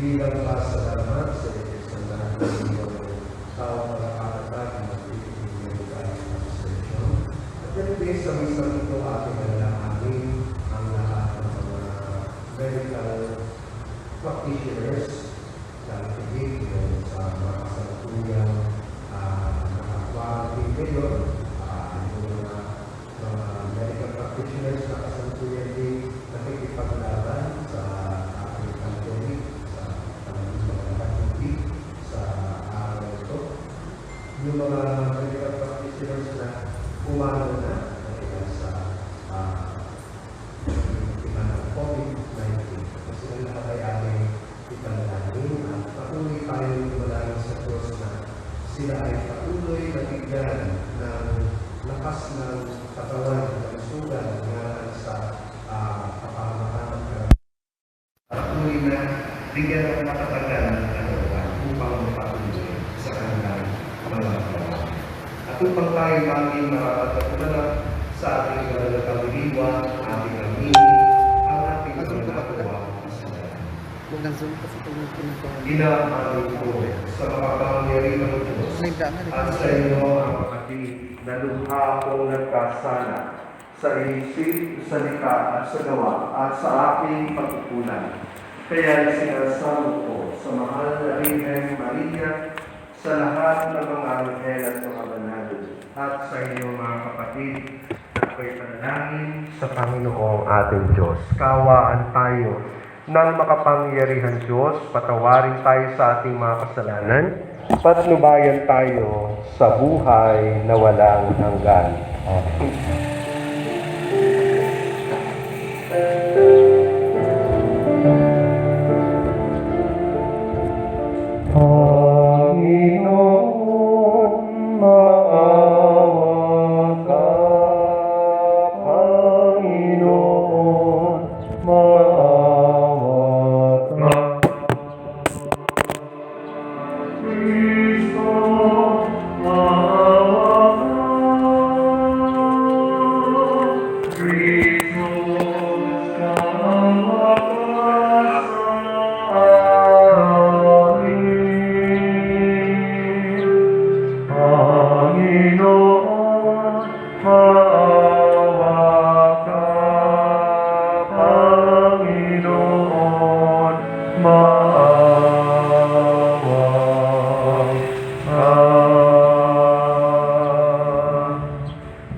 bilang pasalamat sa isang lahat ng iyong tao malakatasan at ibigay tayo ng sesyon. At ganito sa misang ito ating nalalahanin ang lahat ng mga medical practitioners sa ating sa mga kasalukuyang nakakwarating ngayon, yung mga medical practitioners na kasalukuyan din nakikipaglaban sa ating pandemic, sa pandemic, sa araw ito. Yung mga medical practitioners na umano na dahil sa COVID-19. Kasi ang lahat ay aming ipanalangin at patuloy tayo imanalangin sa Diyos na sila ay patuloy na bigyan ng lakas ng katawan ng sugal ngayon sa kapamahan ng patuloy na bigyan ng matatagal ng katawan upang mapatuloy sa kanilang mga gawa. At upang tayo maging makakatulala sa ating kaluluwa, ating amini, ang ating kaluluwa Inaaminin ko sa makapangyarihang Diyos at sa inyo ang kapatid na lubha kong nagkasala sa isip, sa likha at sa gawa at sa aking pagkukulang. Kaya sinasalo ko sa mahal na Birhen Maria, sa lahat ng mga anghel at mga banal, at sa inyo mga kapatid na ako'y panalangin sa Panginoong ating Diyos. Kawaan tayo ng makapangyarihan Diyos, patawarin tayo sa ating mga kasalanan, patnubayan tayo sa buhay na walang hanggan. Amen.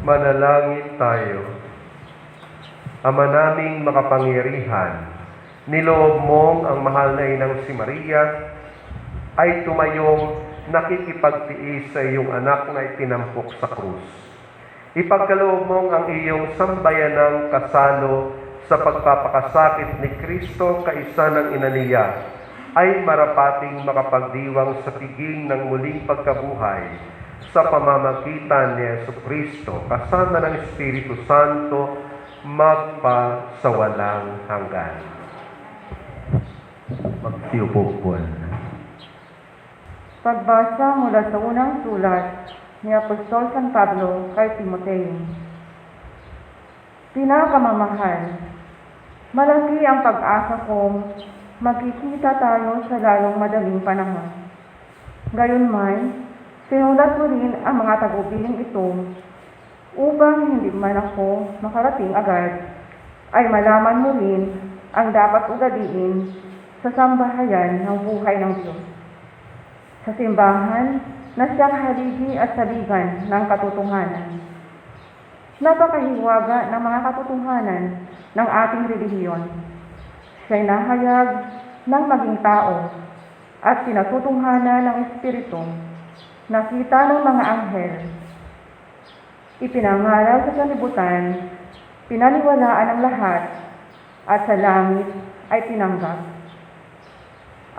Manalangin tayo. Ama naming makapangyarihan, niloob mong ang mahal na inang si Maria ay tumayong nakikipagtiis sa iyong anak na itinampok sa krus. Ipagkaloob mong ang iyong sambayanang kasalo sa pagpapakasakit ni Kristo kaisa ng ina niya ay marapating makapagdiwang sa piging ng muling pagkabuhay sa pamamagitan ni Jesucristo, kasama ng Espiritu Santo, magpasawalang hanggan. Magsiupo po. Pagbasa mula sa unang sulat ni Apostol San Pablo kay Timoteo. Pinakamamahal, malaki ang pag-asa kong magkikita tayo sa lalong madaling panahon. Gayunman, sinulat mo rin ang mga tagubilin ito upang hindi man ako makarating agad, ay malaman mo rin ang dapat ugaliin sa sambahayan ng buhay ng Diyos. Sa simbahan na siyang haligi at saligan ng katotohanan. Napakahiwaga ng mga katotohanan ng ating relihiyon. Siya'y nahayag ng maging tao at pinatutuhanan ng Espiritu, nakita ng mga anghel, ipinangaral sa sanlibutan, pinaniwalaan ng lahat, at sa langit ay tinanggap.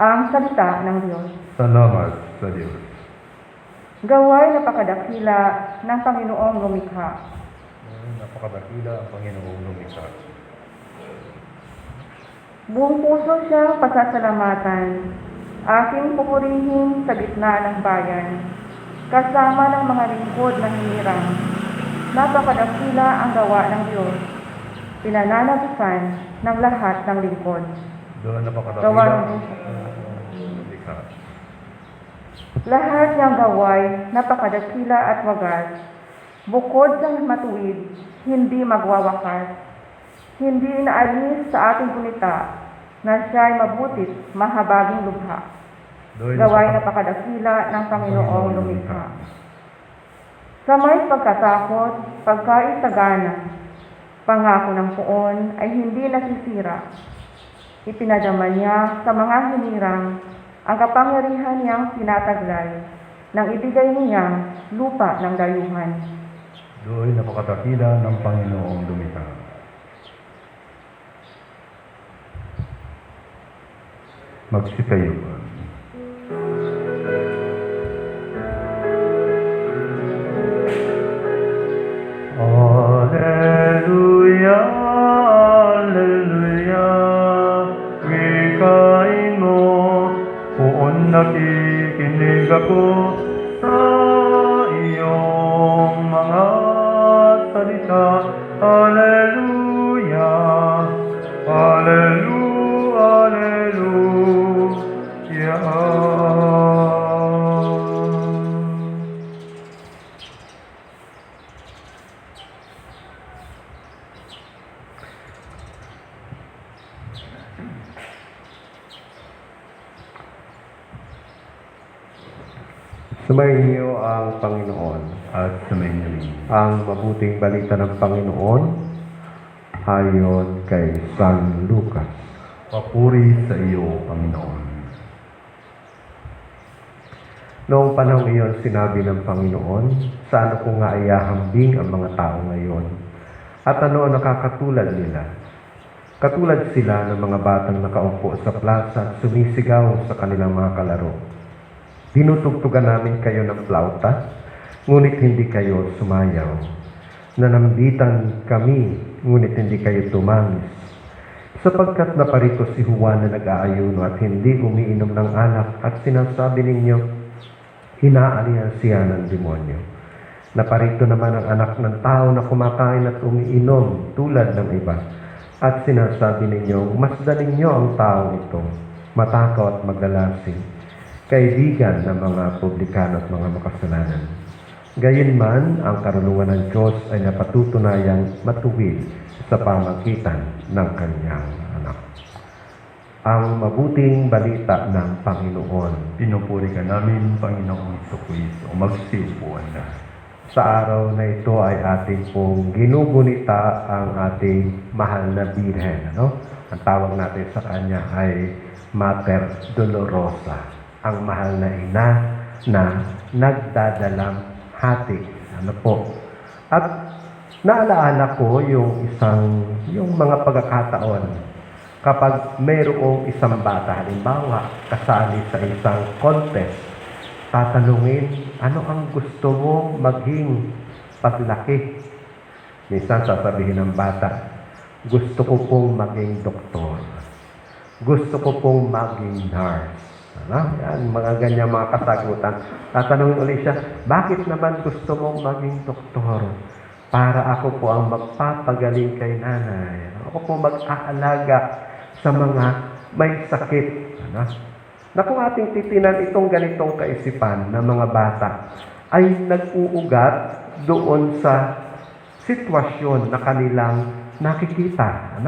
Ang salita ng Diyos. Salamat sa Diyos. Gaway napakadakila ng Panginoong lumikha. Napakadakila ang Panginoong lumikha. Buong puso siyang pasasalamatan, aking pupurihin sa gitna ng bayan, kasama ng mga lingkod na hinirang. Napakadakila ang gawa ng Diyos, pinananagusan ng lahat ng lingkod. Doon napakadakila. gawa mo sa Likha. lahat ng gaway, napakadakila at wagas, bukod sa matuwid, hindi magwawakas. Hindi inaalis sa ating gunita na siya'y mabutit, mahabaging lubha. Doon Gaway napakadakila ng Panginoong lumikha. Sa may pagkatakot, pagkaisagana, pangako ng poon ay hindi nasisira. Ipinadama niya sa mga hinirang ang kapangyarihan niyang tinataglay nang ibigay niyang lupa ng dayuhan. Doon napakadakila ng Panginoong lumikha. Magsitayo. Alleluia, Alleluia, wikain mo, poon nakikinig ako sa iyong mga salita. Alleluia, Alleluia, Alleluia. Sumayin niyo ang Panginoon. At sumayin rin. Ang mabuting balita ng Panginoon ayon kay San Lucas. Papuri sa iyo, Panginoon. Noong panahon iyon, sinabi ng Panginoon, sa ano ko nga ayahambing ang mga tao ngayon? At ano ang nakakatulad nila? Katulad sila ng mga batang nakaupo sa plaza at sumisigaw sa kanilang mga kalaro. Tinutugtugan namin kayo ng flauta, ngunit hindi kayo sumayaw. Nanambitan kami, ngunit hindi kayo tumangis. Sapagkat naparito si Juan na nag-aayuno at hindi umiinom ng alak at sinasabi ninyo, hinaalihan siya ng demonyo. Naparito naman ang anak ng tao na kumakain at umiinom tulad ng iba. At sinasabi ninyo, masdaling nyo ang tao ito, matakaw at maglalasing, kaibigan ng mga publikano at mga makasalanan. Gayunman, ang karunungan ng Diyos ay napatutunayang matuwid sa pamagitan ng kanyang anak. Ang mabuting balita ng Panginoon. Pinupuri ka namin, Panginoong Jesucristo. Magsiupuan na. Sa araw na ito ay ating pong ginugunita ang ating mahal na Birhen. Ang tawag natin sa kanya ay Mater Dolorosa, ang mahal na ina na nagdadalang hati. At naalaala ko yung mga pagkakataon kapag mayroong isang bata, halimbawa, kasali sa isang contest, tatanungin, ano ang gusto mo maging paglaki? Minsan sasabihin ng bata, gusto ko pong maging doktor. Gusto ko pong maging nurse. Yan, mga ganyan mga kasagutan. Tatanungin ulit siya, bakit naman gusto mong maging doktor? Para ako po ang magpapagaling kay nanay. Ako po mag-aalaga sa mga may sakit. Na kung ating titinan itong ganitong kaisipan ng mga bata, ay nag-uugat doon sa sitwasyon na kanilang nakikita.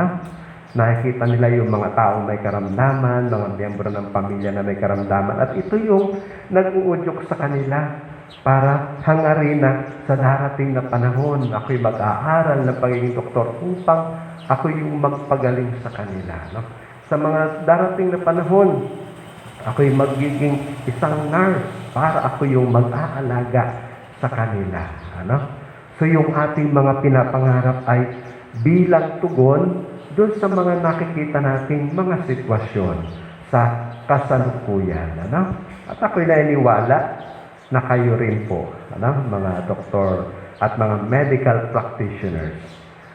Nakikita nila yung mga taong may karamdaman, mga miyembro ng pamilya na may karamdaman. At ito yung nag-uudyok sa kanila para hangarin na sa darating na panahon, ako'y mag-aaral ng pagiging doktor upang ako yung magpagaling sa kanila. Sa mga darating na panahon, ako'y magiging isang nurse para ako yung mag-aalaga sa kanila. So yung ating mga pinapangarap ay bilang tugon doon sa mga nakikita nating mga sitwasyon sa kasalukuyan. At ako'y naniniwala na kayo rin po, mga doktor at mga medical practitioners,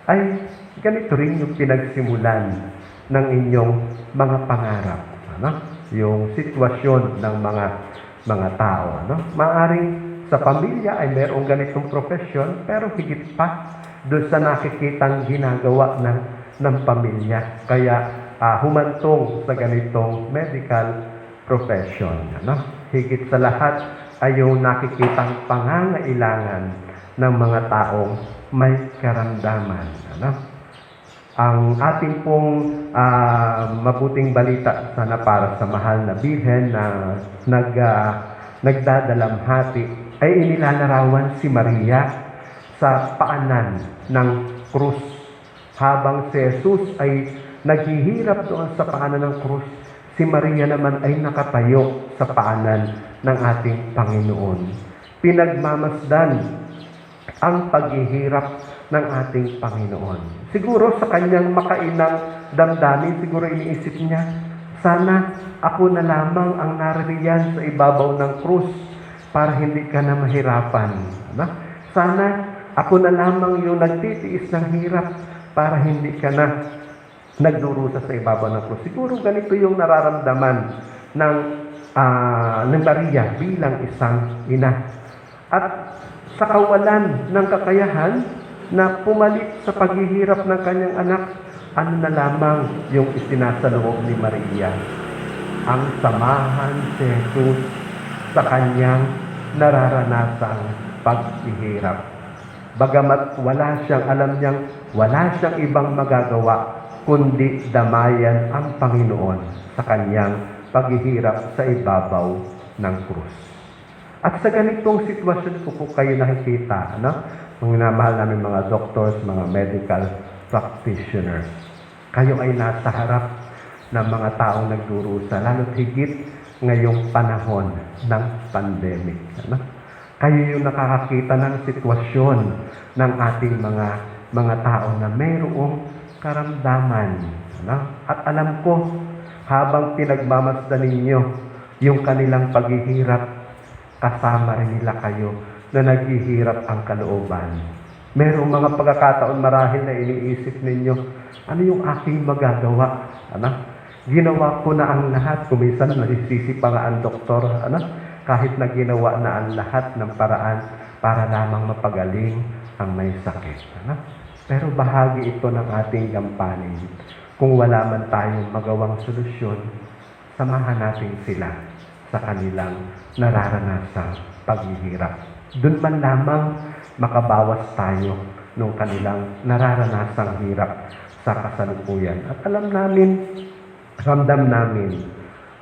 ay ganito rin yung pinagsimulan ng inyong mga pangarap. Yung sitwasyon ng mga tao. Maaring sa pamilya ay mayroong ganitong profesyon, pero higit pa doon sa nakikitang ginagawa ng pamilya. Kaya humantong sa ganitong medical profession. Ano? Higit sa lahat ay yung nakikitang pangangailangan ng mga taong may karamdaman. Ano? Ang ating pong mabuting balita sana para sa mahal na Birhen na nagdadalamhati ay inilalarawan si Maria sa paanan ng krus. Habang si Jesus ay naghihirap doon sa paanan ng krus, si Maria naman ay nakatayo sa paanan ng ating Panginoon. Pinagmamasdan ang paghihirap ng ating Panginoon. Siguro sa kanyang makainang damdamin, siguro iniisip niya, sana ako na lamang ang naririyan sa ibabaw ng krus para hindi ka na mahirapan. Ano? Sana ako na lamang yung nagtitiis ng hirap para hindi ka na nagdurusa sa ibabaw ng krus. Siguro ganito yung nararamdaman ng Maria bilang isang ina. At sa kawalan ng kakayahan na pumalit sa paghihirap ng kanyang anak, ano na lamang yung isinasaloob ni Maria? Ang samahan si Jesus sa kanyang nararanasang paghihirap. Bagamat wala siyang, alam niyang wala siyang ibang magagawa kundi damayan ang Panginoon sa kanyang paghihirap sa ibabaw ng krus. At sa ganitong sitwasyon po kayo nakikita, ano? Mga minamahal namin mga doctors, mga medical practitioners. Kayo ay nasa harap ng mga taong nagdurusa, lalo't higit ngayong panahon ng pandemic. Ano? Kayo yung nakakakita ng sitwasyon ng ating mga tao na mayroong karamdaman. Ano? At alam ko, habang pinagmamasdan ninyo yung kanilang paghihirap, kasama rin nila kayo na naghihirap ang kalooban. Merong mga pagkakataon marahil na iniisip ninyo, ano yung aking magagawa? Ano? Ginawa ko na ang lahat. Kuminsan nasisisi pa nga ang doktor. Ano? Kahit na ginawa na ang lahat ng paraan para lamang mapagaling ang may sakit. Ano? Pero bahagi ito ng ating gampanin. Kung wala man tayong magawang solusyon, samahan natin sila sa kanilang nararanasang paghihirap. Doon man lamang makabawas tayo ng kanilang nararanasang hirap sa kasalukuyan. At alam namin, ramdam namin,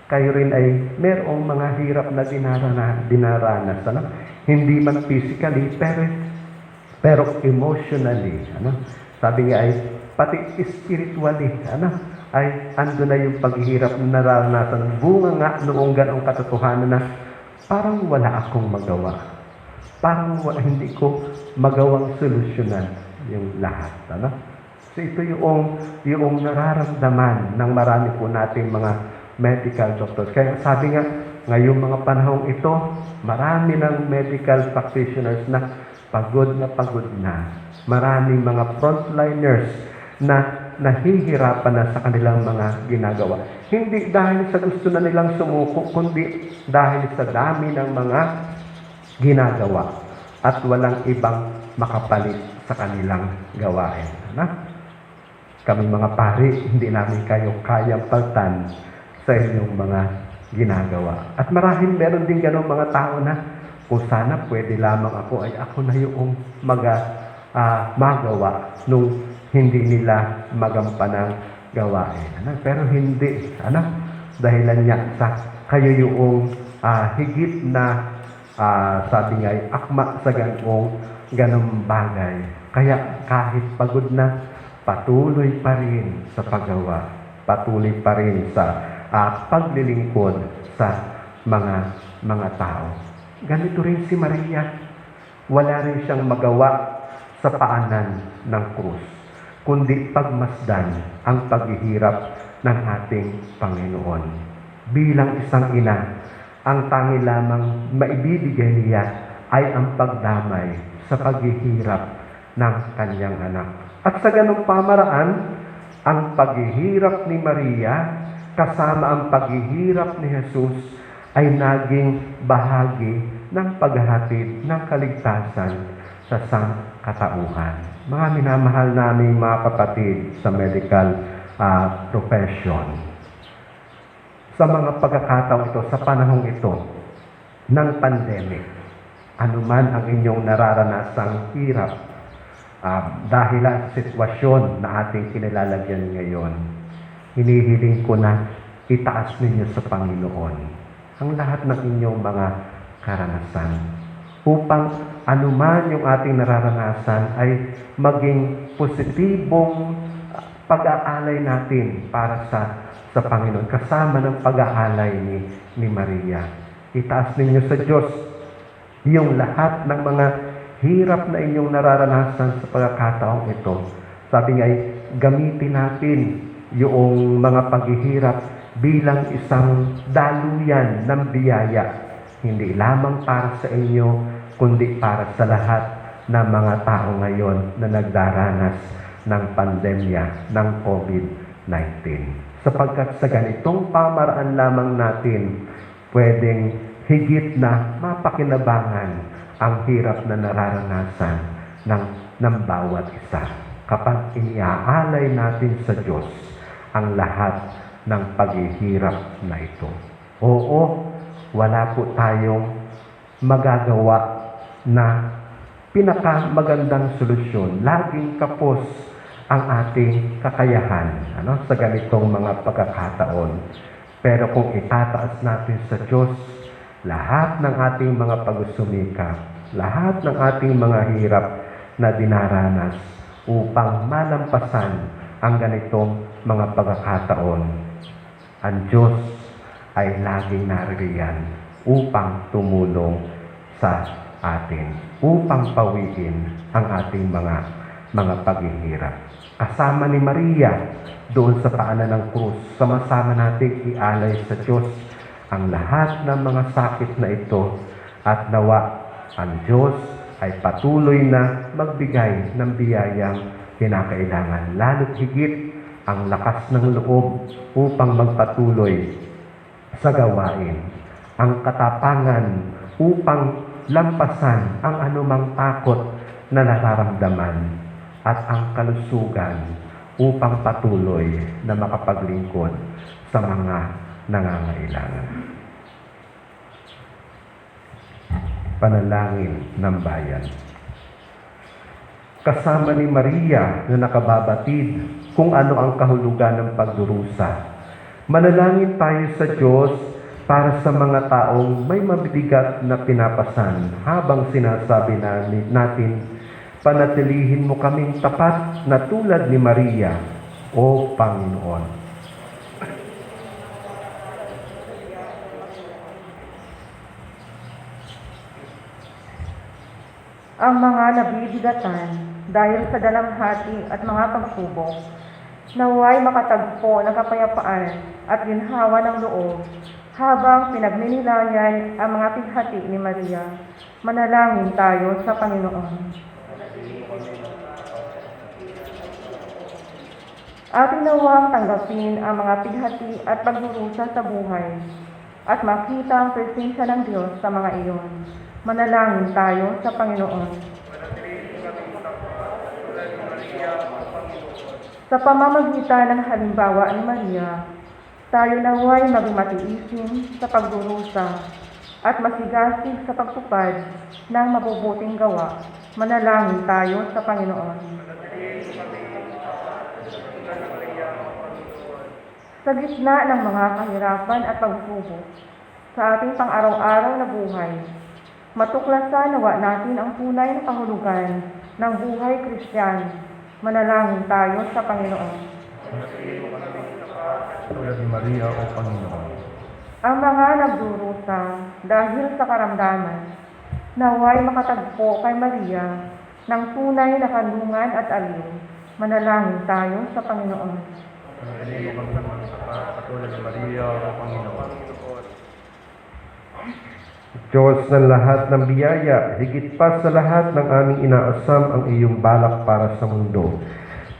kayo rin ay merong mga hirap na dinaranas. Ano? Hindi man physically, pero emotionally. Ano? Sabi nga ay, pati spiritually, ay ando na yung paghihirap na naranasan. Bunga nga noong ganong katotohanan na parang wala akong magawa. Parang hindi ko magawang solusyonan yung lahat. Ano? So ito yung nararamdaman ng marami po nating mga medical doctors. Kaya sabi nga, ngayong mga panahong ito, marami ng medical practitioners na pagod na. Maraming mga frontliners na nahihirapan na sa kanilang mga ginagawa. Hindi dahil sa gusto na nilang sumuko, kundi dahil sa dami ng mga ginagawa at walang ibang makapalit sa kanilang gawain. Kami mga pari, hindi namin kayo kayang paltan sa inyong mga ginagawa. At marahil meron din ganong mga tao na kung sana pwede lamang ako ay ako na yung magawa nung hindi nila magampanang gawain. Pero hindi. Dahilan niya sa kayo yung higit na sabi nga ay akma sa ganong bagay. Kaya kahit pagod na, patuloy pa rin sa paggawa. Patuloy pa rin sa paglilingkod sa mga tao. Ganito rin si Maria. Wala rin siyang magawa sa paanan ng krus, kundi pagmasdan ang paghihirap ng ating Panginoon. Bilang isang ina, ang tangi lamang maibibigay niya ay ang pagdamay sa paghihirap ng kanyang anak. At sa ganong pamaraan, ang paghihirap ni Maria kasama ang paghihirap ni Jesus ay naging bahagi ng paghahatid ng kaligtasan sa sangkatauhan. Mga minamahal naming mga kapatid sa medical profession. Sa mga pagkakataon ito, sa panahong ito ng pandemic, anuman ang inyong nararanasang hirap dahil sa sitwasyon na ating kinilalagyan ngayon, hinihiling ko na itaas ninyo sa Panginoon ang lahat ng inyong mga karanasan upang anuman yung ating nararanasan ay maging positibong pag-aalay natin para sa Panginoon kasama ng pag-aalay ni Maria. Itaas ninyo sa Diyos yung lahat ng mga hirap na inyong nararanasan sa pagkakataong ito. Sabi nga, gamitin natin yung mga paghihirap bilang isang daluyan ng biyaya. Hindi lamang para sa inyo, kundi para sa lahat ng mga tao ngayon na nagdaranas ng pandemya ng COVID-19. Sapagkat sa ganitong pamaraan lamang natin, pwedeng higit na mapakinabangan ang hirap na nararanasan ng bawat isa kapag iniaalay natin sa Diyos ang lahat ng paghihirap na ito. Oo, wala po tayong magagawa na pinakamagandang solusyon. Laging kapos ang ating kakayahan sa ganitong mga pagkakataon. Pero kung itataas natin sa Diyos lahat ng ating mga pagsusumikap, lahat ng ating mga hirap na dinaranas upang malampasan ang ganitong mga pagkakataon, ang Diyos ay laging naririyan upang tumulong sa atin, upang pawiin ang ating mga paghihirap. Kasama ni Maria doon sa paanan ng krus, sama-sama nating ialay sa Diyos ang lahat ng mga sakit na ito at nawa ang Diyos ay patuloy na magbigay ng biyayang kinakailangan, lalo't higit ang lakas ng loob upang magpatuloy sa gawain, ang katapangan upang lampasan ang anumang takot na nararamdaman at ang kalusugan upang patuloy na makapaglingkod sa mga nangangailangan. Panalangin ng bayan. Kasama ni Maria na nakababatid kung ano ang kahulugan ng pagdurusa, manalangin tayo sa Diyos para sa mga taong may mabibigat na pinapasan habang sinasabi natin, panatilihin mo kaming tapat na tulad ni Maria, O Panginoon. Ang mga nabibigatan dahil sa dalamhati at mga pagsubok, naway makatagpo ng kapayapaan at ginhawa ng loob habang pinagninilayan ang mga pighati ni Maria. Manalangin tayo sa Panginoon. Ating nawang tanggapin ang mga pighati at pagdurusa sa buhay at makita ang presensya ng Diyos sa mga iyon. Manalangin tayo sa Panginoon. Sa pamamagitan ng halimbawa ni Maria, tayo naway maging matiisin sa pagdurusa at masigasig sa pagtupad ng mabubuting gawa. Manalangin tayo sa Panginoon. Sa gitna ng mga kahirapan at pagsubok sa ating pang-araw-araw na buhay, matuklasan nawa natin ang tunay na kahulugan ng buhay Kristiyano. Manalangin tayo sa Panginoon. Tulad ni Maria, O Panginoon. Ang mga nagdurusa dahil sa karamdaman, naway makatagpo kay Maria ng tunay na kanlungan at aliw. Manalangin tayo sa Panginoon. Panatilihin mo kami katulad ni Maria, O Panginoon. Diyos ng lahat ng biyaya, higit pa sa lahat ng aming inaasam ang iyong balak para sa mundo.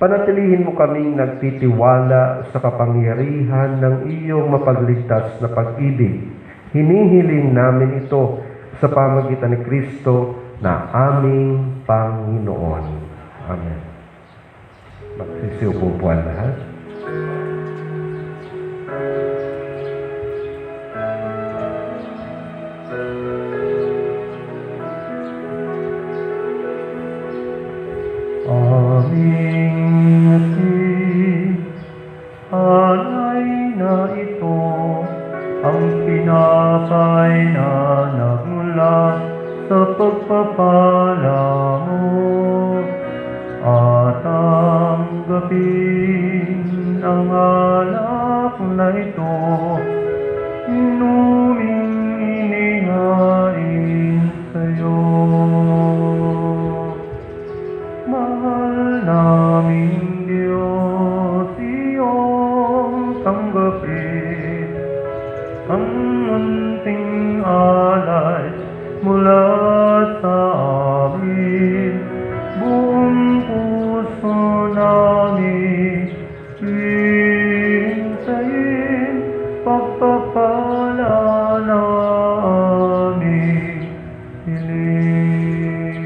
Panatilihin mo kaming nagtitiwala sa kapangyarihan ng iyong mapagligtas na pag-ibig. Hinihiling namin ito sa pamagitan ni Kristo na aming Panginoon. Amen. Magsisiupo po ang lahat. Aming alay na ito, ang pinapay na nagmula sa pagpapala mo. At tanggapin ang alak na ito, inuming inihain sa'yo. Mahal naming Diyos, iyong tanggapin ang munting alay mula sa amin. Buong puso namin hintayin pagpapala na aming hiling.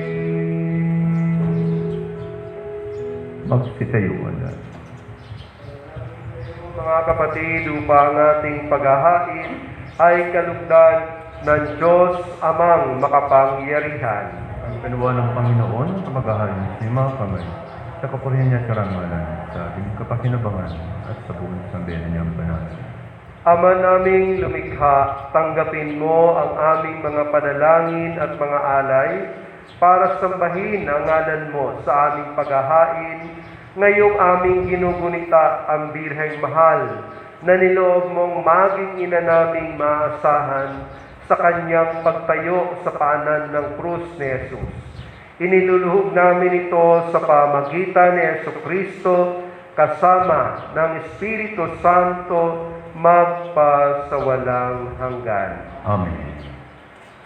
Magsitayuan na. Mga kapatid, upang ating paghahain ay kalugdan ng Diyos Amang makapangyarihan. Ang kaluwa ng Panginoon ang kamagahalan sa mga kamay, sa kapurihan niya karangalan, sa ating kapakinabangan at sa buong sambayan niyang banal. Ama naming lumikha, tanggapin mo ang aming mga panalangin at mga alay para sambahin ang ngalan mo sa aming paghahain. Ngayong aming ginugunita ang Birheng Mahal na niloob mong maging ina naming maasahan sa kanyang pagtayo sa paanan ng krus ni Jesus. Iniluluhog namin ito sa pamagitan ni Jesucristo kasama ng Espiritu Santo magpasawalang hanggan. Amen.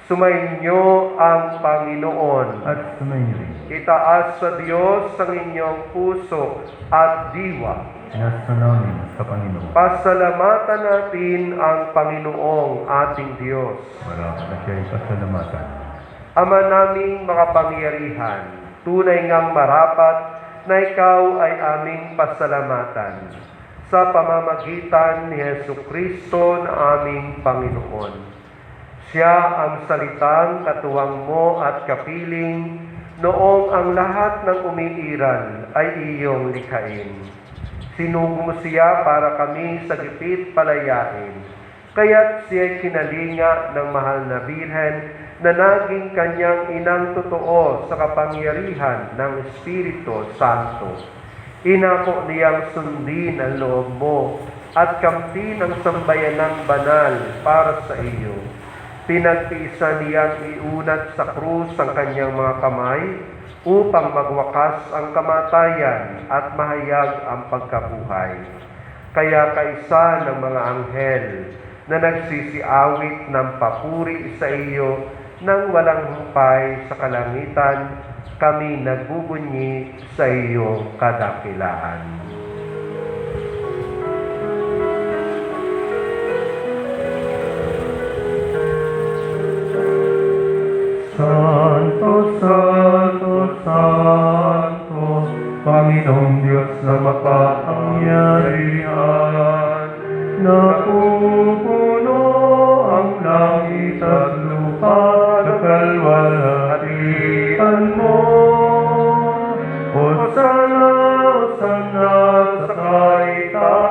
Sumainyo ang Panginoon. At sumayin rin. Itaas sa Diyos ang inyong puso at diwa. Inasa namin sa Panginoon. Pasalamatan natin ang Panginoong ating Diyos. Marapat na siya'y pasalamatan. Ama naming makapangyarihan, tunay ngang marapat na ikaw ay aming pasalamatan sa pamamagitan ni Jesucristo na aming Panginoon. Siya ang salitang katuwang mo at kapiling noong ang lahat ng umiiral ay iyong likhain. Sinugo mo siya para kami sa gipit palayain. Kaya't siya'y kinalinga ng mahal na Birhen na naging kanyang inang totoo sa kapangyarihan ng Espiritu Santo. Inako niyang sundin ang loob mo at kamtin ang sambayanang banal para sa iyo. Pinagtiisan niyang iunat sa krus ang kanyang mga kamay upang magwakas ang kamatayan at mahayag ang pagkabuhay. Kaya kaisa ng mga anghel na nagsisiawit ng papuri sa iyo nang walang humpay sa kalangitan, kami nagbubunyi sa iyong kadakilaan. Santo, Santo, Santo, Panginoong Diyos na makapangyarihan, napupuno ang langit at lupa sa kalwalhatian mo. Hosana, Hosana sa kaitaasan,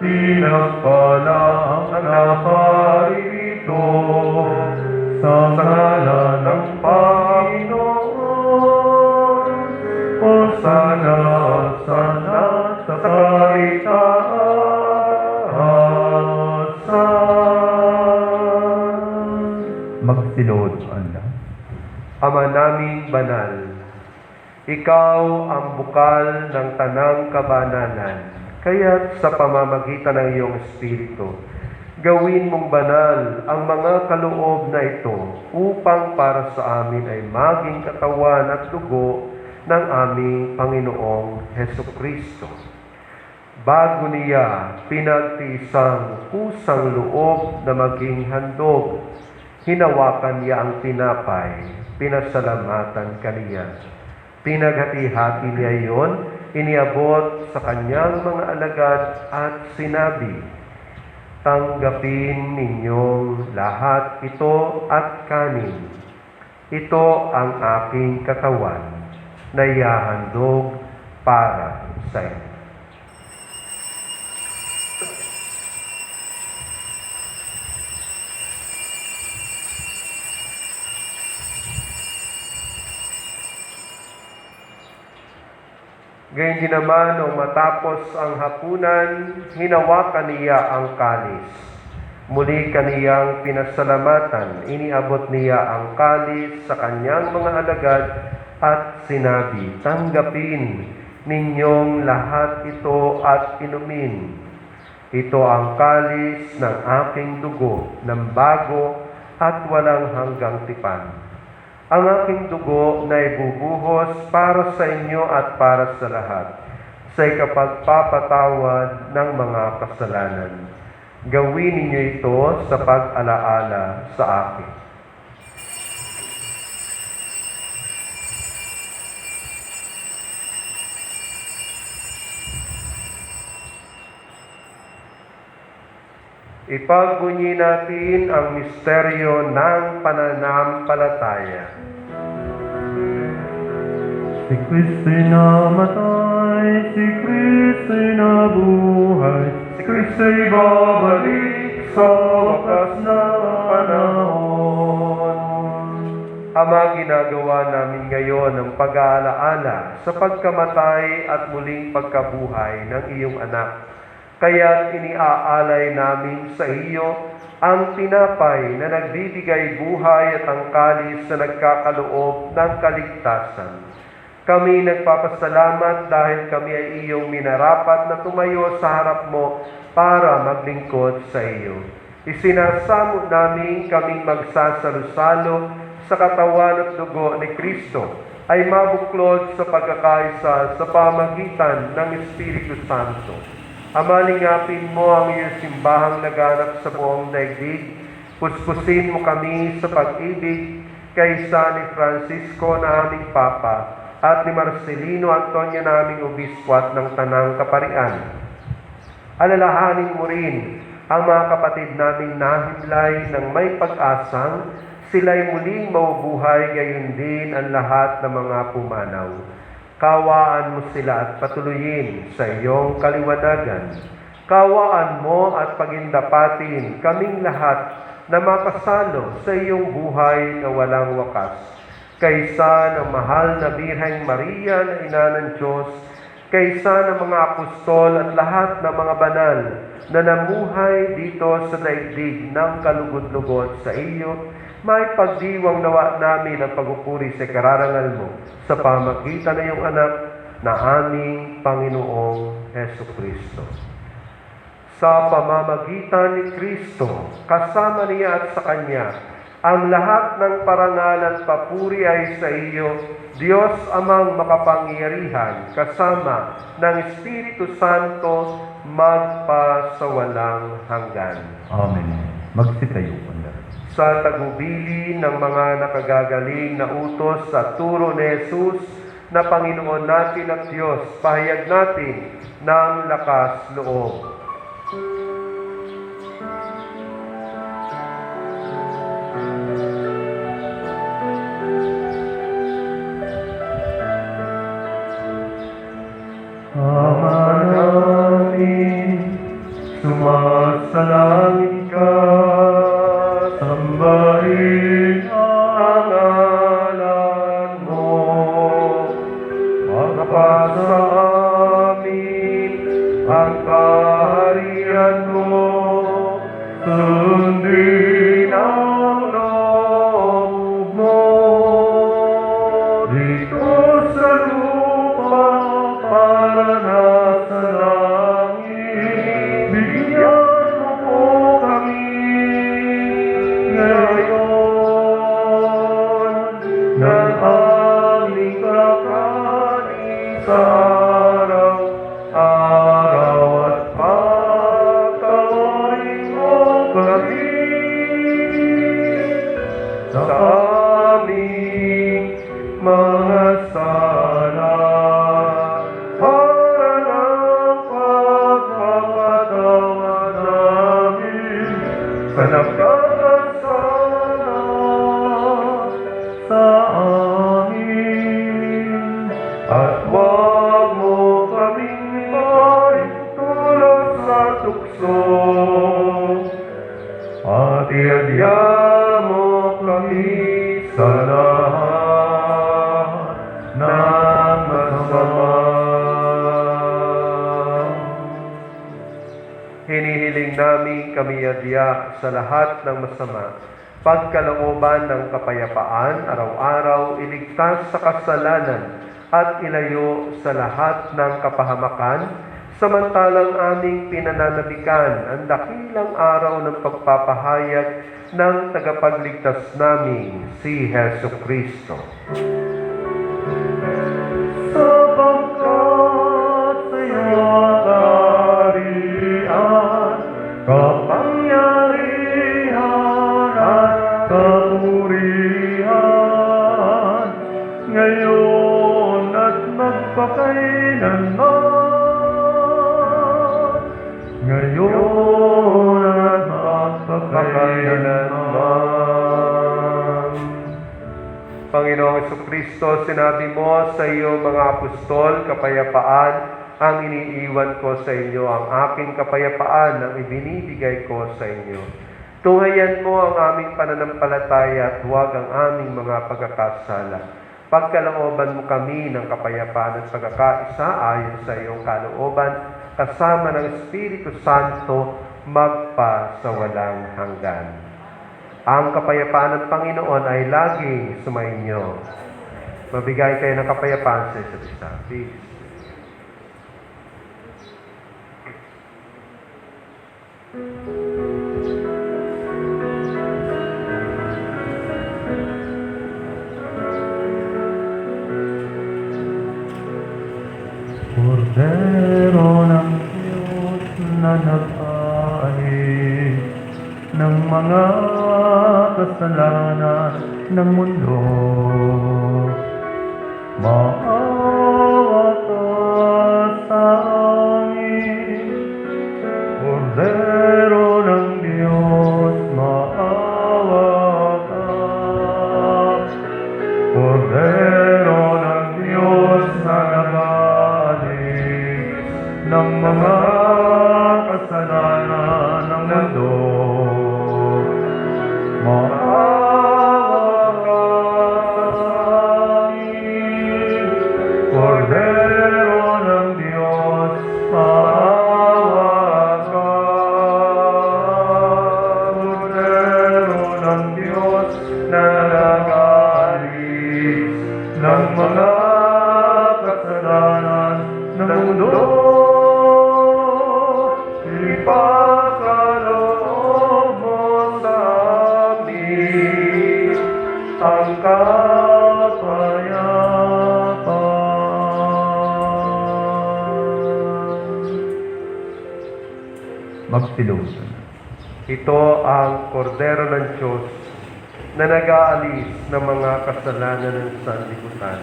pinagpala ang naparito sa ngalan ng Panginoon. Hosana, Hosana sa kaitaasan. Magsilod ang lahat. Ama naming banal, ikaw ang bukal ng tanang kabanalan, kaya't sa pamamagitan ng iyong Espiritu, gawin mong banal ang mga kaloob na ito upang para sa amin ay maging katawan at dugo ng aming Panginoong Hesukristo. Bago niya pinagtiisang kusang loob na maging handog, hinawakan niya ang tinapay, pinasalamatan kaniya. Pinaghati-hati niya iyon, iniabot sa kanyang mga alagad at sinabi, "Tanggapin ninyong lahat ito at kanin. Ito ang aking katawan na ihahandog para sa inyo." Gayun din naman, nung matapos ang hapunan, hinawakan niya ang kalis. Muli kaniyang pinasalamatan, iniabot niya ang kalis sa kanyang mga alagad at sinabi, "Tanggapin ninyong lahat ito at inumin. Ito ang kalis ng aking dugo ng bago at walang hanggang tipan. Ang aking dugo na ibubuhos para sa inyo at para sa lahat, sa ikapagpapatawad ng mga kasalanan. Gawin ninyo ito sa pag-alaala sa akin." Ipagbunyi natin ang misteryo ng pananampalataya. Si Kristo'y namatay, si Kristo'y nabuhay, si Kristo'y babalik sa wakas ng panahon. Ama, ginagawa namin ngayon ang pag-aalaala sa pagkamatay at muling pagkabuhay ng iyong anak. Kaya't iniaalay namin sa iyo ang tinapay na nagbibigay buhay at ang kalis na nagkakaloob ng kaligtasan. Kami nagpapasalamat dahil kami ay iyong minarapat na tumayo sa harap mo para maglingkod sa iyo. Isinasamo namin kaming magsasalo-salo sa katawan at dugo ni Kristo ay mabuklod sa pagkakaisa sa pamagitan ng Espiritu Santo. Ama, lingapin mo ang iyong simbahang naganap sa buong daigdig. Puspusin mo kami sa pag-ibig kaysa ni Francisco na aming Papa at ni Marcelino Antonio na aming Obispo at ng Tanang Kaparian. Alalahanin mo rin ang mga kapatid naming nahimlay ng may pag-asang sila'y muling mabubuhay, gayon din ang lahat ng mga pumanaw. Kawaan mo sila at patuloyin sa iyong kaliwanagan. Kawaan mo at pagindapatin kaming lahat na makasalo sa iyong buhay na walang wakas. Kaysa ng mahal na Birheng Maria na Ina ng Diyos, kaysa ng mga apostol at lahat ng mga banal na namuhay dito sa daigdig ng kalugod-lugod sa iyo, may pagdiwang nawa namin ang pagpupuri sa kararangal mo sa pamagitan ng iyong anak na aming Panginoong Hesukristo. Sa pamamagitan ni Kristo, kasama niya at sa Kanya, ang lahat ng parangal at papuri ay sa iyo, Diyos Amang makapangyarihan, kasama ng Espiritu Santo, magpasawalang hanggan. Amen. Magsitayo po na. Sa tagubili ng mga nakagagaling na utos sa turo ni Jesus na Panginoon natin at Diyos, pahayag natin ng lakas loob. Ama namin, sumasalangit ka, sambahin ang ngalan mo. Magpasa amin ang kaharian mo, sundin ang loob mo. Dito sa lupa, para na sa langit, bigyan mo po kami ngayon ng aming kakanin sa araw-araw at pagkain mo kami sa nakakasala sa amin. At huwag mo kaming maitulad sa tukso, at iadya mo kami sa lahat ng masama. Hinihiling namin kami adya sa lahat ng masama, pagkalooban ng kapayapaan, araw-araw iligtas sa kasalanan at ilayo sa lahat ng kapahamakan, samantalang aming pinananabikan ang dakilang araw ng pagpapahayag ng tagapagligtas naming si Hesu Kristo. Sapagkat sa iyo kaharian, kapangyarihan at kapurihan, ngayon at magpakailanman. Ngayon at magpakailanman. Panginoong Jesucristo, sinabi mo sa iyo mga apostol, kapayapaan ang iniiwan ko sa inyo, ang aking kapayapaan ang ibinibigay ko sa inyo. Tunghayan mo ang aming pananampalataya at huwag ang aming mga pagkakasala. Pagkalooban mo kami ng kapayapaan at pagkakaisa ayon sa iyong kalooban, kasama ng Espiritu Santo, magpa sa walang hanggan. Ang kapayapaan ng Panginoon ay laging sumainyo. Mabigay kayo ng kapayapaan sa isa't isa. Peace. Kordero ng Diyos na nag-aalis ng mga kasalanan ng mundo, maawa ka sa amin. Kordero ng Diyos, maawa ka. Kordero ng Diyos na nag-aalis ng mga kasalanan ng mundo, maawa ka sa amin. Kordero ng Diyos, maawa ka. Kordero ng Diyos na nag-aalis ng mga kasalanan ng mundo, ipagkaloob mo sa amin ang kapayapaan. Magsilusan. Ito ang kordero ng Diyos na nag-aalis ng mga kasalanan ng sanlibutan.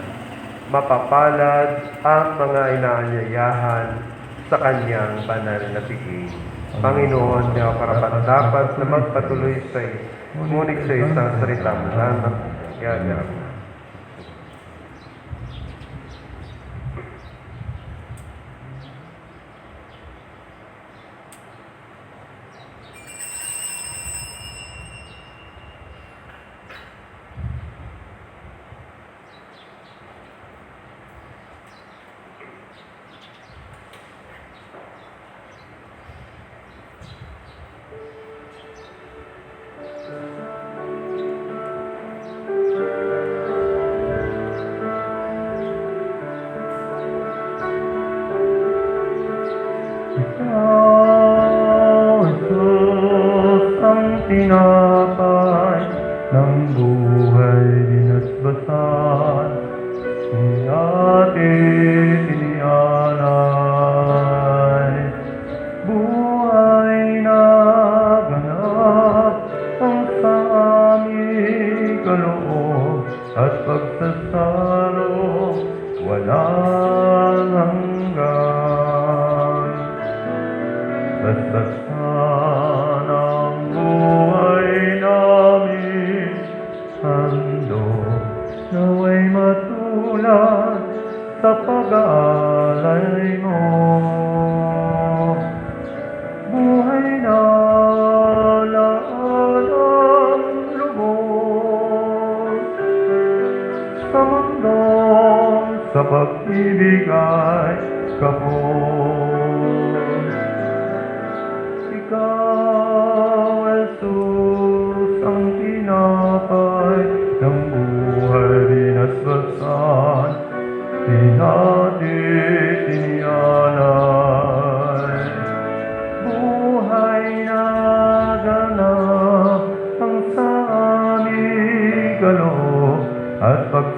Mapapalad ang mga inaanyayahan sa kanyang banal na piging. Panginoon, niya karapat-dapat na magpatuloy sa iyo, ngunit sa isang salita mo lamang, gaganap. Ikaw, Diyos, ang tinapay ng buhay dinasbasan, ni Ate inialay. Buhay na ganap ang sa aming kaloob at pagsasalo walang hanggan. Basbasan ang buhay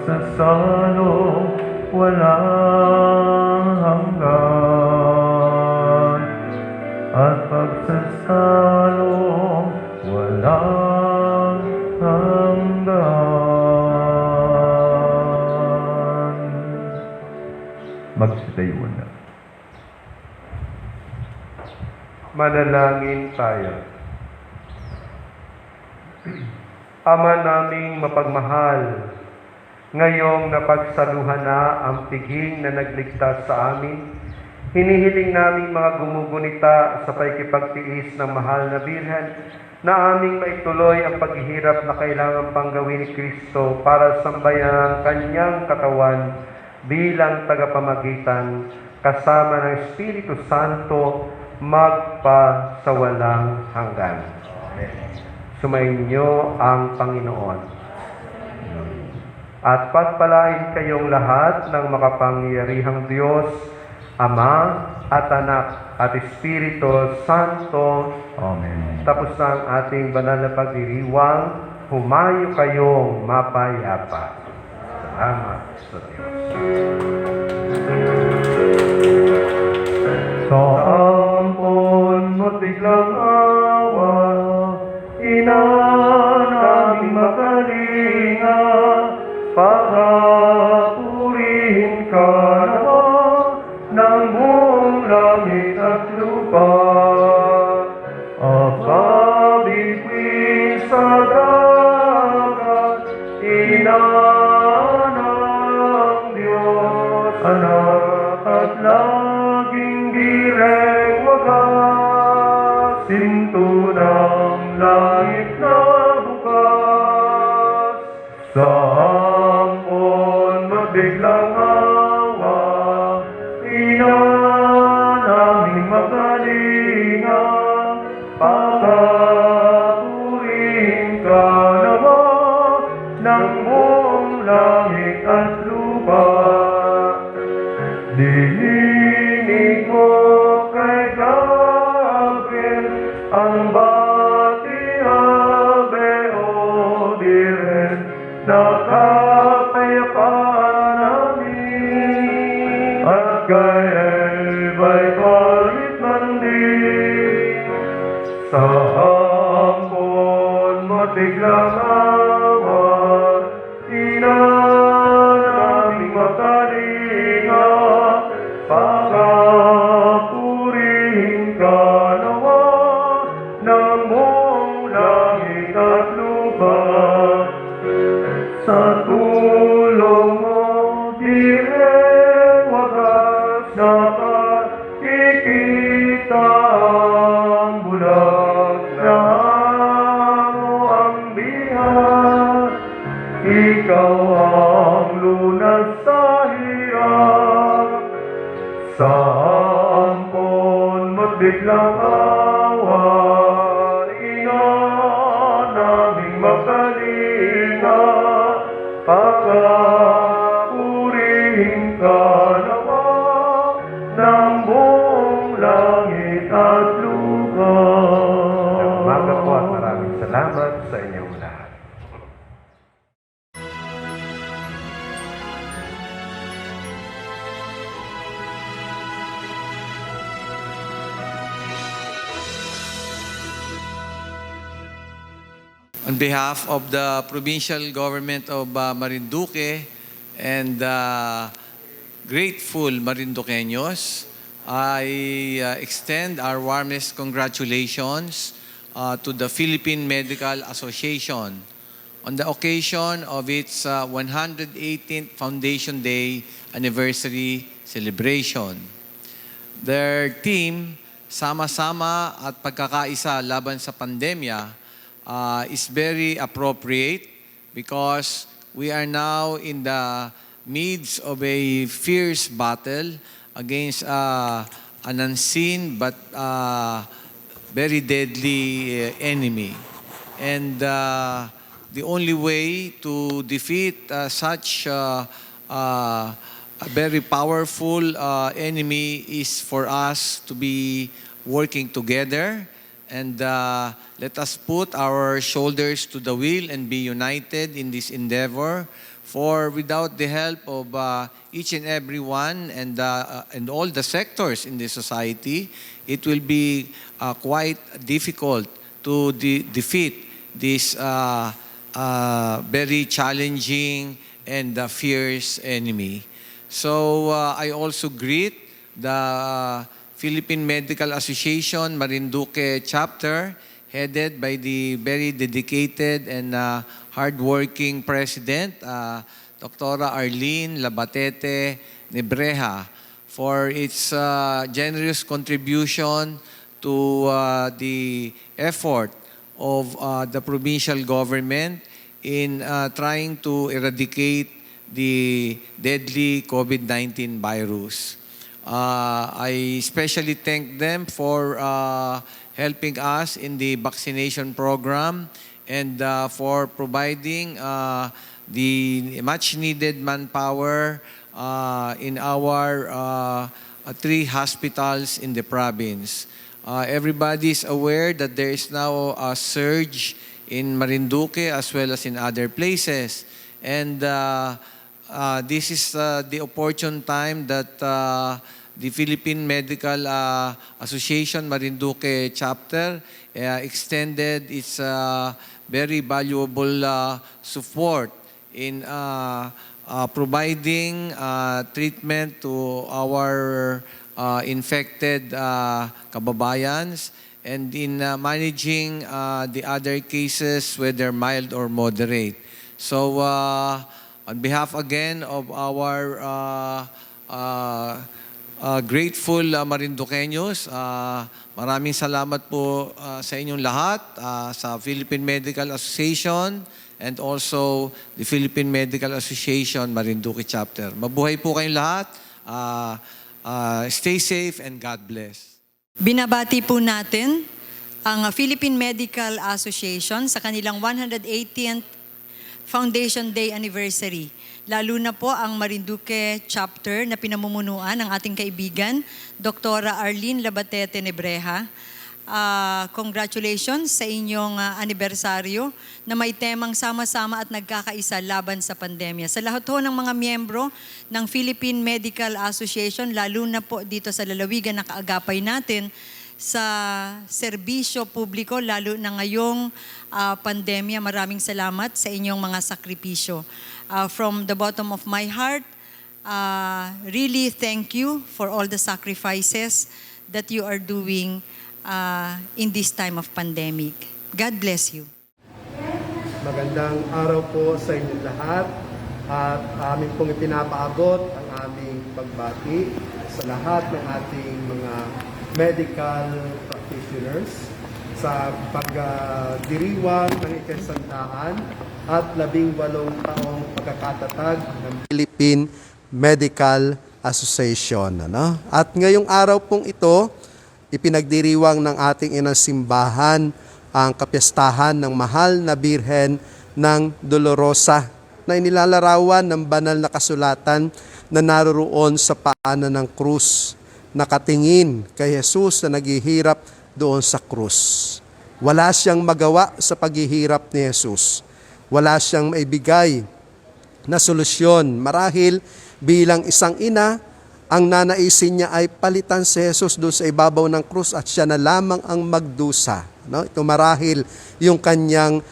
pagsasalong walang hanggan at pagsasalong walang hanggan. Magsitayo na. Manalangin tayo. Ama naming mapagmahal, ngayong napagsaluhan na ang tiging na nagligtas sa amin, hinihiling namin mga gumugunita sa paikipagtiis ng mahal na Birhen na aming maituloy ang paghihirap na kailangan pang gawin ni Kristo para sambayan ang kanyang katawan bilang tagapamagitan kasama ng Espiritu Santo magpasawalang hanggan. Amen. Sumainyo ang Panginoon. At pagpalain kayong lahat ng makapangyarihang Diyos, Ama at Anak at Espiritu Santo. Amen. Tapos na ang ating banal na pagdiriwang, humayo kayong mapayapa. Salamat sa Diyos. Sa ampon mo't biglang awa, Ina naming makalinga, papurihin ka nawa ng buong langit at lupa. Apabigwi sa dagat, Ina ng Diyos, Anak at laging direng wagas, sinto ng langit na bukas. Sa ampon magbiglang awa, Ina naming magalinga, papurihin ka nawa ng buong langit at lupa. Dinig mo kay Gabriel ang bati Ave o Birhen na kapayapaan namin at kay Elba'y palit man din. Sa ampon mo't biglang awa, Ina naming makalinga, papurihin ka nawa ng buong langit at lupa. Sa tulong mo, direng wagas, nakikita ang bulag na hango ang bihat. Ikaw ang lunas sa hirap. Sa ampon mo't biglang awa, Ina naming makalinga, papurihin ka nawa ng buong langit at lupa. Umaga po at maraming salamat sa inyong lahat. On behalf of the provincial government of Marinduque and grateful Marinduqueños, I extend our warmest congratulations to the Philippine Medical Association on the occasion of its 118th Foundation Day anniversary celebration. Their team, sama-sama at pagkakaisa laban sa pandemya, is very appropriate because we are now in the midst of a fierce battle against an unseen but very deadly enemy. And the only way to defeat such a very powerful enemy is for us to be working together. And let us put our shoulders to the wheel and be united in this endeavor For without the help of each and every one and all the sectors in the society, it will be quite difficult to defeat this very challenging and fierce enemy. So I also greet the Philippine Medical Association Marinduque chapter, headed by the very dedicated and hardworking president, Dr. Arlene Labatete Nebreja, for its generous contribution to the effort of the provincial government in trying to eradicate the deadly COVID-19 virus. I especially thank them for helping us in the vaccination program and for providing the much-needed manpower in our 3 hospitals in the province. Everybody is aware that there is now a surge in Marinduque as well as in other places. And this is the opportune time that the Philippine Medical Association Marinduque chapter extended its very valuable support in providing treatment to our infected kababayans and in managing the other cases, whether mild or moderate. So on behalf again of our grateful Marinduqueños, maraming salamat po sa inyong lahat, sa Philippine Medical Association and also the Philippine Medical Association Marinduque chapter. Mabuhay po kayong lahat. Stay safe and God bless. Binabati po natin ang Philippine Medical Association sa kanilang 180th Foundation Day Anniversary. Lalo na po ang Marinduque chapter na pinamumunuan ng ating kaibigan, Dr. Arlene Labatete Nebreja. Congratulations sa inyong anibersaryo na may temang sama-sama at nagkakaisa laban sa pandemya. Sa lahat ho ng mga miyembro ng Philippine Medical Association, lalo na po dito sa lalawigan na kaagapay natin sa serbisyo publiko, lalo na ngayong pandemya, maraming salamat sa inyong mga sakripisyo. From the bottom of my heart, really thank you for all the sacrifices that you are doing in this time of pandemic. God bless you. Magandang araw po sa inyong lahat at amin pong ipinapaabot ang aming pagbati sa lahat ng ating mga medical practitioners sa pagdiriwang ng ikasandaan at 18 taong pagkakatatag ng Philippine Medical Association. At ngayong araw pong ito, ipinagdiriwang ng ating inang simbahan ang kapistahan ng mahal na Birhen ng Dolorosa na inilalarawan ng banal na kasulatan na naroroon sa paanan ng krus, nakatingin kay Jesus na naghihirap doon sa krus. Wala siyang magawa sa paghihirap ni Jesus. Wala siyang maibigay na solusyon. Marahil bilang isang ina, ang nanaisin niya ay palitan si Jesus doon sa ibabaw ng krus at siya na lamang ang magdusa. Ito marahil yung kanyang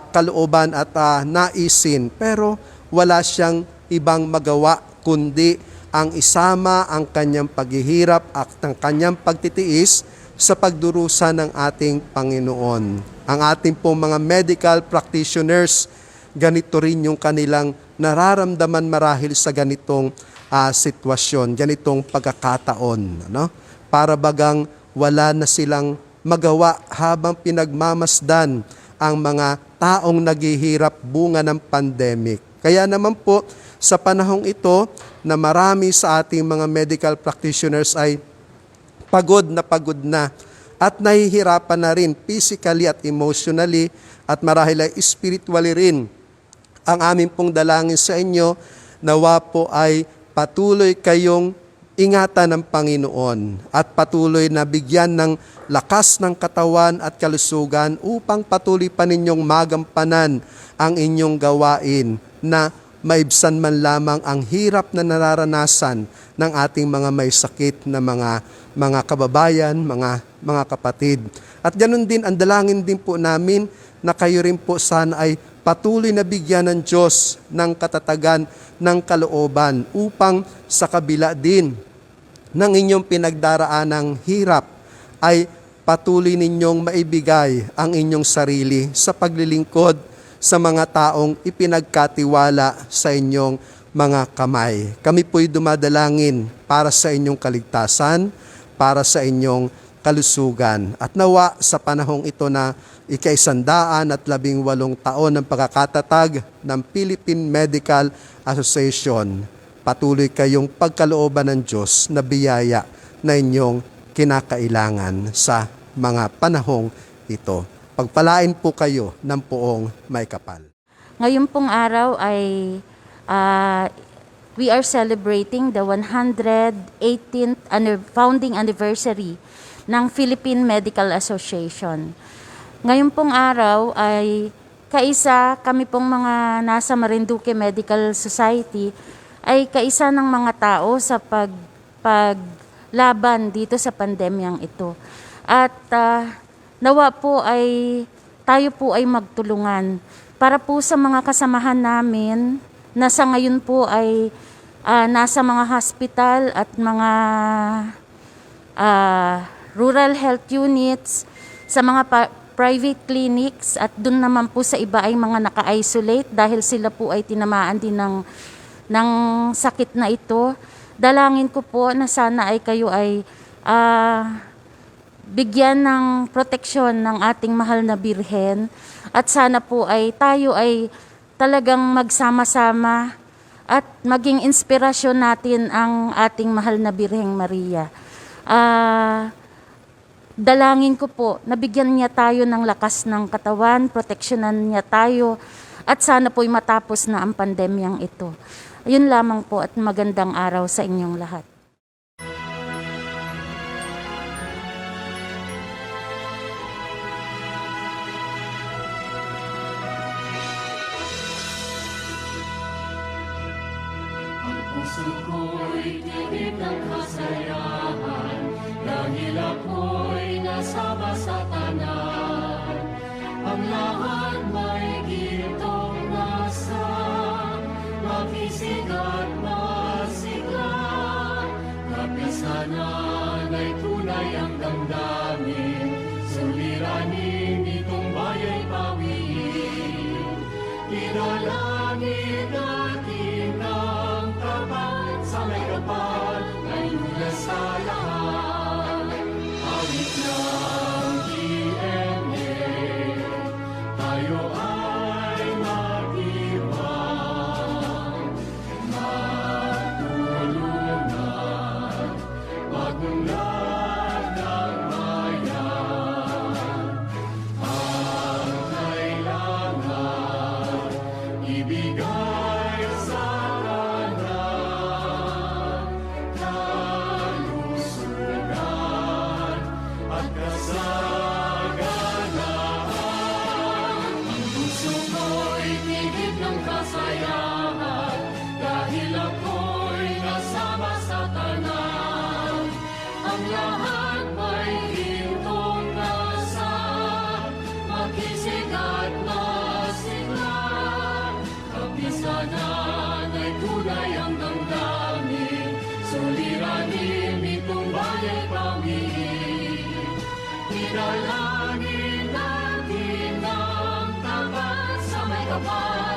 kalooban at naisin. Pero wala siyang ibang magawa kundi ang isama ang kanyang paghihirap at ang kanyang pagtitiis sa pagdurusa ng ating Panginoon. Ang ating pong mga medical practitioners, ganito rin yung kanilang nararamdaman marahil sa ganitong sitwasyon, ganitong pagkakataon. Para bagang wala na silang magawa habang pinagmamasdan ang mga taong naghihirap bunga ng pandemic. Kaya naman po, sa panahong ito na marami sa ating mga medical practitioners ay pagod na at nahihirapan na rin physically at emotionally at marahil ay spiritually rin. Ang amin pong dalangin sa inyo, nawa po ay patuloy kayong ingatan ng Panginoon at patuloy na bigyan ng lakas ng katawan at kalusugan upang patuloy pa ninyong magampanan ang inyong gawain na maibsan man lamang ang hirap na nararanasan ng ating mga may sakit na mga kababayan, mga kapatid. At ganoon din, ang dalangin din po namin na kayo rin po sana ay patuloy na bigyan ng Diyos ng katatagan ng kalooban upang sa kabila din ng inyong pinagdaraanang hirap ay patuloy ninyong maibigay ang inyong sarili sa paglilingkod sa mga taong ipinagkatiwala sa inyong mga kamay. Kami po'y dumadalangin para sa inyong kaligtasan, para sa inyong kalusugan. At nawa sa panahong ito na ika-118 taon ng pagkakatatag ng Philippine Medical Association, patuloy kayong pagkalooban ng Diyos na biyaya na inyong kinakailangan sa mga panahong ito. Pagpalain po kayo ng poong may kapal. Ngayon pong araw ay we are celebrating the 118th founding anniversary ng Philippine Medical Association. Ngayon pong araw ay kami pong mga nasa Marinduque Medical Society ay kaisa ng mga tao sa paglaban dito sa pandemyang ito. At nawa po ay tayo po ay magtulungan para po sa mga kasamahan namin na sa ngayon po ay nasa mga hospital at mga rural health units, sa mga private clinics, at doon naman po sa iba ay mga naka-isolate dahil sila po ay tinamaan din ng sakit na ito. Dalangin ko po na sana ay kayo ay bigyan ng proteksyon ng ating mahal na Birhen, at sana po ay tayo ay talagang magsama-sama at maging inspirasyon natin ang ating mahal na Birheng Maria. Dalangin ko po na bigyan niya tayo ng lakas ng katawan, proteksyonan niya tayo, at sana po'y matapos na ang pandemyang ito. Ayun lamang po, at magandang araw sa inyong lahat. Puso ko'y tinig ng kasayahan, dahil ako'y nasama sa tanan. Ang lahat may gintong nasa, makisig at masigla. Kapisanan ay tunay ang damdamin, suliranin itong baya'y pawiin. Idalangin natin ang tapat sa may kapal, ay lunas sa lahat. Awit ng DNA, tayo ay mag-iwan. Magtulungan, magunlad ng bayan. Ang kailangan, ibigay sa kanan, kalusugan at kasaganaan. Ang puso ko'y tigib ng kasayahan, dahil ako'y nasama sa tanan. Ang lahat may gintong nasa, makisig at masigla. Kapisanan ay tunay ang damdamin, suliranin itong baya'y pawiin. Idalangin natin ang tapat sa may kapal,